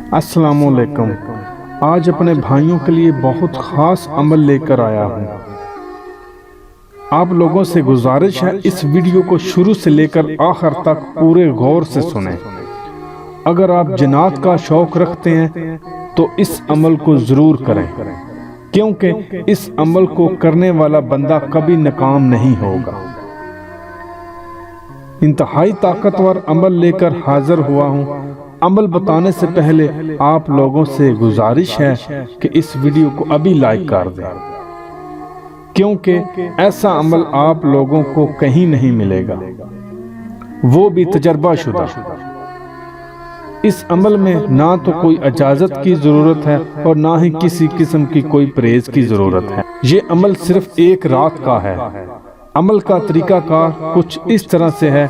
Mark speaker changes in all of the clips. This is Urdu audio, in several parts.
Speaker 1: السلام علیکم۔ آج اپنے بھائیوں کے لیے بہت خاص عمل لے کر آیا ہوں۔ آپ لوگوں سے گزارش ہے اس ویڈیو کو شروع سے لے کر آخر تک پورے غور سے سنیں۔ اگر آپ جنات کا شوق رکھتے ہیں تو اس عمل کو ضرور کریں، کیونکہ اس عمل کو کرنے والا بندہ کبھی ناکام نہیں ہوگا۔ انتہائی طاقتور عمل لے کر حاضر ہوا ہوں۔ عمل بتانے سے پہلے آپ لوگوں سے گزارش ہے کہ اس ویڈیو کو ابھی لائک کر دیں، کیونکہ ایسا عمل آپ لوگوں کو کہیں نہیں ملے گا، وہ بھی تجربہ شدہ۔ اس عمل میں نہ تو کوئی اجازت کی ضرورت ہے اور نہ ہی کسی قسم کی کوئی پرہیز کی ضرورت ہے۔ یہ عمل صرف ایک رات کا ہے۔ عمل کا طریقہ کار کچھ اس طرح سے ہے: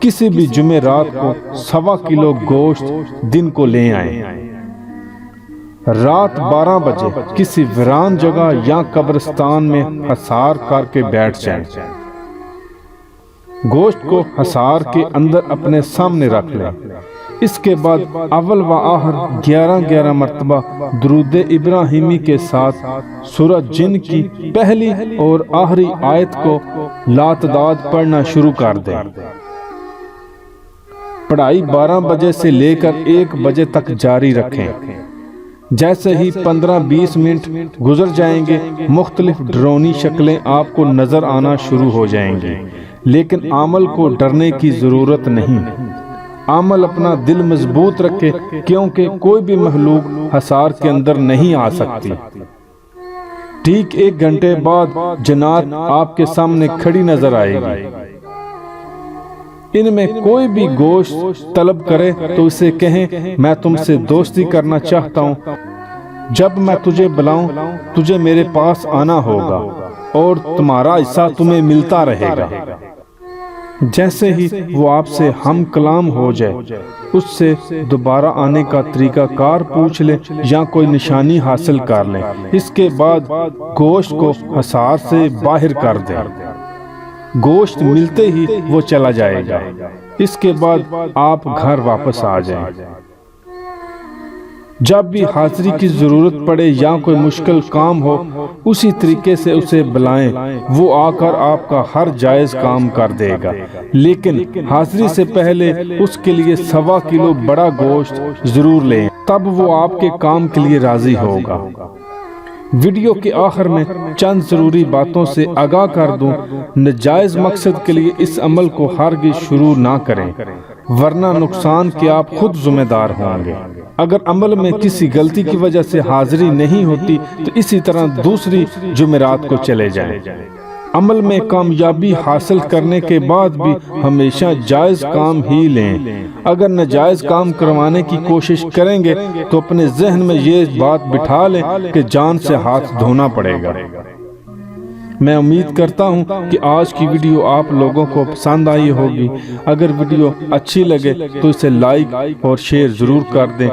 Speaker 1: کسی بھی جمعہ رات کو 1.25 کلو گوشت دن کو لے آئیں۔ رات 12 بجے کسی ویران جگہ یا قبرستان میں حصار کر کے بیٹھ جائیں۔ گوشت کو حصار کے اندر اپنے سامنے رکھ لیں۔ اس کے بعد اول و آخر 11 مرتبہ درود ابراہیمی کے ساتھ سورہ جن کی پہلی اور آخری آیت کو لاتعداد پڑھنا شروع کر دیں۔ پڑھائی 12 بجے سے لے کر 1 بجے تک جاری رکھیں۔ جیسے ہی 15-20 منٹ گزر جائیں گے، مختلف ڈرونی شکلیں آپ کو نظر آنا شروع ہو جائیں گی، لیکن عمل کو ڈرنے کی ضرورت نہیں۔ عمل اپنا دل مضبوط رکھے، کیونکہ کوئی بھی مخلوق حصار کے اندر نہیں آ سکتی۔ ٹھیک 1 گھنٹے بعد جنات آپ کے سامنے کھڑی نظر آئے گی۔ ان میں کوئی بھی گوشت طلب کرے تو اسے کہیں، میں تم سے دوستی کرنا چاہتا ہوں، جب میں تجھے بلاؤں تجھے میرے پاس آنا ہوگا اور تمہارا حصہ تمہیں ملتا رہے گا۔ جیسے ہی وہ آپ سے ہم کلام ہو جائے، اس سے دوبارہ آنے کا طریقہ کار پوچھ لیں یا کوئی نشانی حاصل کر لیں۔ اس کے بعد گوشت کو حصار سے باہر کر دیں۔ گوشت ملتے ہی وہ چلا جائے گا۔ اس کے بعد آپ گھر واپس آ جائیں۔ جب بھی حاضری کی ضرورت پڑے یا کوئی مشکل کام ہو، اسی طریقے سے اسے بلائیں، وہ آ کر آپ کا ہر جائز کام کر دے گا، لیکن حاضری سے پہلے اس کے لیے 1.25 کلو بڑا گوشت ضرور لیں، تب وہ آپ کے کام کے لیے راضی ہوگا۔ ویڈیو کے آخر میں چند ضروری باتوں سے آگاہ کر دوں: ناجائز مقصد کے لیے اس عمل کو ہرگز شروع نہ کریں، ورنہ نقصان کے آپ خود ذمہ دار ہوں گے۔ اگر عمل میں کسی غلطی کی وجہ سے حاضری نہیں ہوتی تو اسی طرح دوسری جمعرات کو چلے جائیں۔ عمل میں کامیابی حاصل کرنے کے بعد بھی ہمیشہ جائز کام ہی لیں۔ اگر ناجائز کام کروانے کی کوشش کریں گے تو اپنے ذہن میں یہ بات بٹھا لیں کہ جان سے ہاتھ دھونا پڑے گا۔ میں امید کرتا ہوں کہ آج کی ویڈیو آپ لوگوں کو پسند آئی ہوگی۔ اگر ویڈیو اچھی لگے تو اسے لائک اور شیئر ضرور کر دیں۔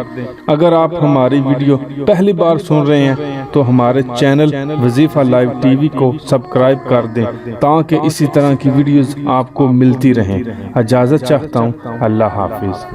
Speaker 1: اگر آپ ہماری ویڈیو پہلی بار سن رہے ہیں تو ہمارے چینل وظیفہ لائیو ٹی وی کو سبسکرائب کر دیں، تاکہ اسی طرح کی ویڈیوز آپ کو ملتی رہیں۔ اجازت چاہتا ہوں۔ اللہ حافظ۔